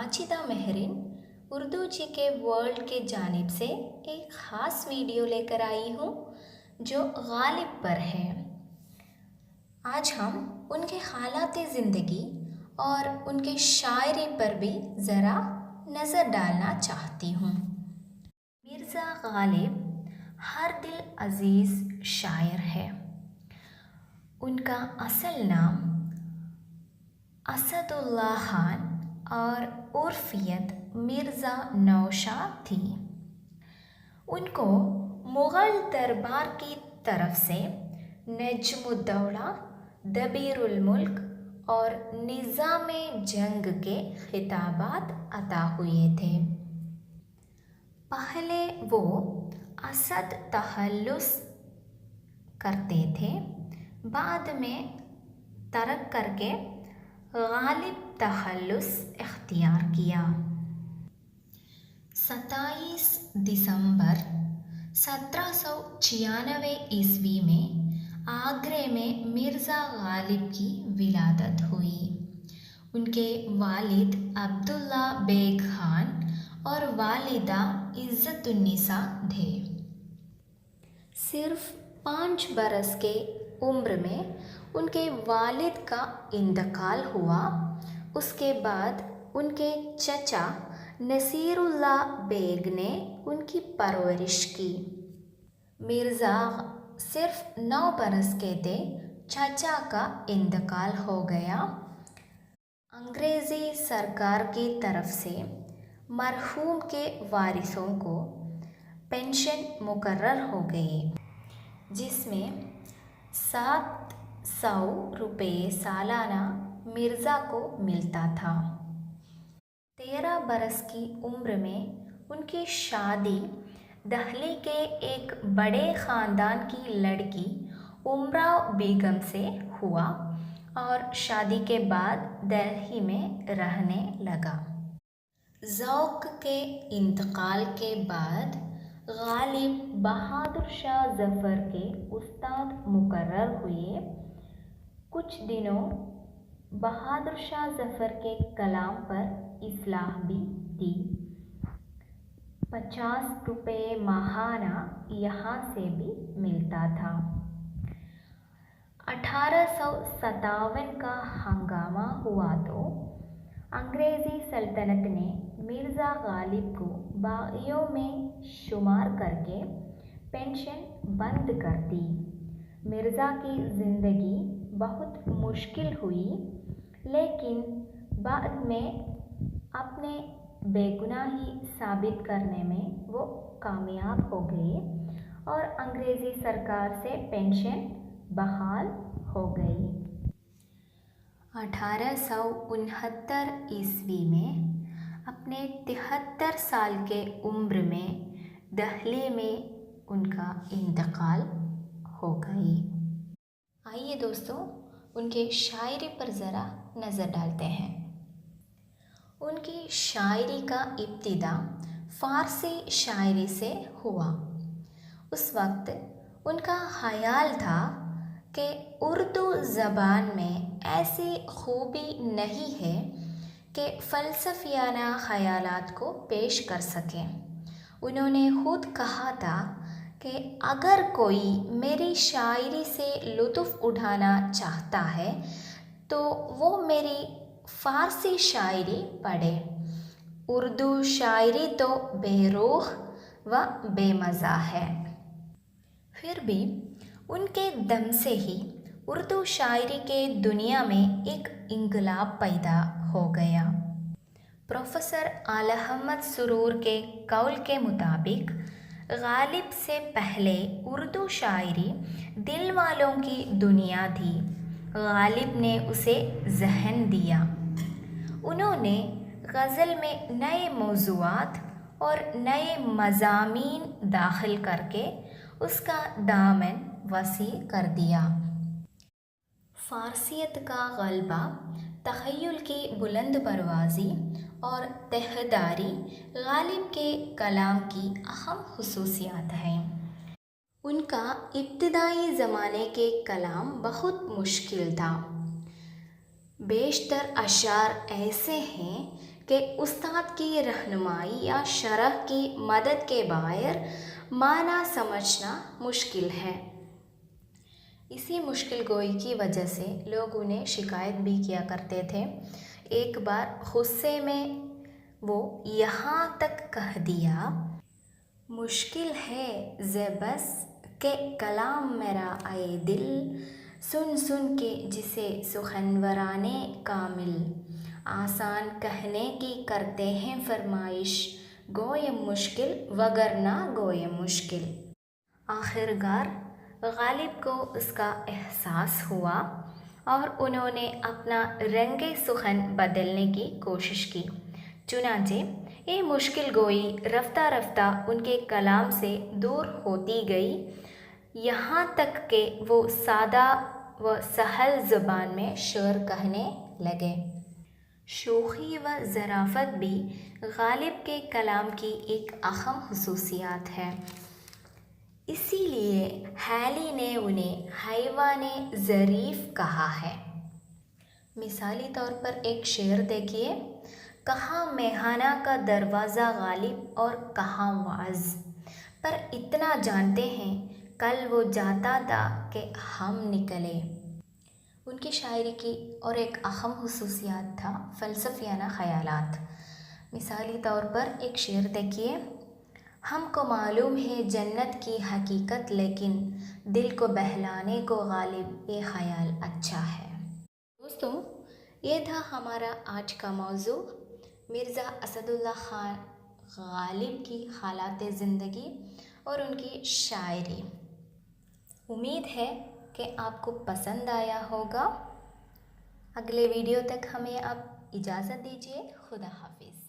माजिदा महरिन उर्दू जी के वर्ल्ड के जानिब से एक ख़ास वीडियो लेकर आई हूँ जो गालिब पर है। आज हम उनके हालात ज़िंदगी और उनके शायरी पर भी ज़रा नज़र डालना चाहती हूँ। मिर्ज़ा गालिब हर दिल अज़ीज़ शायर है। उनका असल नाम असदुल्लाह खान और उर्फियत मिर्ज़ा नौशाद थी। उनको मुग़ल दरबार की तरफ से नजमुद्दौला, दबीरुल मुल्क और निज़ामे जंग के खिताबात अता हुए थे। पहले वो असद तखल्लुस करते थे, बाद में तरक करके गालिब तखल्लुस इख्तियार किया। 27 दिसंबर 1796 ईस्वी में आगरे में मिर्ज़ा गालिब की विलादत हुई। उनके वालिद अब्दुल्ला बेग खान और वालिदा इज़्ज़तुन्निसा थे। सिर्फ 5 बरस के उम्र में उनके वालिद का इंतकाल हुआ। उसके बाद उनके चचा नसीरुल्लाह बेग ने उनकी परवरिश की। मिर्ज़ा सिर्फ 9 बरस के थे, चचा का इंतकाल हो गया। अंग्रेज़ी सरकार की तरफ से मरहूम के वारिसों को पेंशन मुकर्रर हो गई, जिसमें 700 रुपये सालाना मिर्ज़ा को मिलता था। 13 बरस की उम्र में उनकी शादी दहली के एक बड़े ख़ानदान की लड़की उमराव बेगम से हुआ और शादी के बाद दिल्ली में रहने लगा। ज़ौक़ के इंतकाल के बाद गालिब बहादुर शाह ज़फ़र के उस्ताद मुकर्रर हुए। कुछ दिनों बहादुर शाह ज़फ़र के कलाम पर इस्लाह भी दी। 50 रुपये माहाना यहाँ से भी मिलता था। 1857 का हंगामा हुआ तो अंग्रेज़ी सल्तनत ने मिर्ज़ा गालिब को बागियों में शुमार करके पेंशन बंद कर दी। मिर्ज़ा की ज़िंदगी बहुत मुश्किल हुई, लेकिन बाद में अपने बेगुनाही साबित करने में वो कामयाब हो गए और अंग्रेज़ी सरकार से पेंशन बहाल हो गई। 1869 ईस्वी में अपने 73 साल के उम्र में दिल्ली में उनका इंतकाल हो गई। आइए दोस्तों, उनके शायरी पर ज़रा नज़र डालते हैं। उनकी शायरी का इब्तिदा फ़ारसी शायरी से हुआ। उस वक्त उनका ख़याल था कि उर्दू ज़बान में ऐसी खूबी नहीं है कि फ़लसफ़ियाना ख़यालात को पेश कर सकें। उन्होंने ख़ुद कहा था कि अगर कोई मेरी शायरी से लुत्फ़ उठाना चाहता है तो वो मेरी फ़ारसी शायरी पढ़े। उर्दू शायरी तो बेरूह व बेमज़ा है। फिर भी उनके दम से ही उर्दू शायरी के दुनिया में एक इंकलाब पैदा हो गया। प्रोफेसर आला अहमद सुरूर के कौल के मुताबिक गालिब से पहले उर्दू शायरी दिल वालों की दुनिया थी। गालिब ने उसे ज़हन दिया। उन्होंने गज़ल में नए मौज़ूआत और नए मज़ामीन दाखिल करके उसका दामन वसी कर दिया। फ़ारसियत का ग़लबा, तख़य्युल की बुलंद परवाज़ी और तहदारी गालिब के कलाम की अहम ख़ुसूसियात हैं। उनका इब्तिदाई ज़माने के कलाम बहुत मुश्किल था। बेशतर अशार ऐसे हैं कि उस्ताद की रहनुमाई या शरह की मदद के बगैर माना समझना मुश्किल है। इसी मुश्किल गोई की वजह से लोग उन्हें शिकायत भी किया करते थे। एक बार गुस्से में वो यहाँ तक कह दिया, मुश्किल है ज़े बस के कलाम मेरा आए दिल, सुन सुन के जिसे सुखनवराने कामिल, आसान कहने की करते हैं फरमाइश, गोए मुश्किल वगरना गोए मुश्किल। आखिरकार गालिब को उसका एहसास हुआ और उन्होंने अपना रंगे सुखन बदलने की कोशिश की। चुनांचे ये मुश्किल गोई रफ्ता रफ्ता उनके कलाम से दूर होती गई, यहाँ तक कि वो सादा व सहल ज़ुबान में शेर कहने लगे। शोखी व ज़राफ़त भी गालिब के कलाम की एक अहम खुसूसियात है। इसीलिए हैली ने उन्हें हैवाने ज़रीफ़ कहा है। मिसाली तौर पर एक शेर देखिए, कहाँ मेहाना का दरवाज़ा गालिब और कहाँ वाज़, पर इतना जानते हैं कल वो जाता था कि हम निकले। उनकी शायरी की और एक अहम खुसूसियात था फ़लसफ़ियाना ख़यालात। मिसाली तौर पर एक शेर देखिए, हमको मालूम है जन्नत की हकीकत, लेकिन दिल को बहलाने को गालिब ये ख़याल अच्छा है। दोस्तों, ये था हमारा आज का मौजू, मिर्ज़ा असदुल्ला ख़ान गालिब की हालात ज़िंदगी और उनकी शायरी। उम्मीद है कि आपको पसंद आया होगा। अगले वीडियो तक हमें आप इजाज़त दीजिए। खुदा हाफिज़।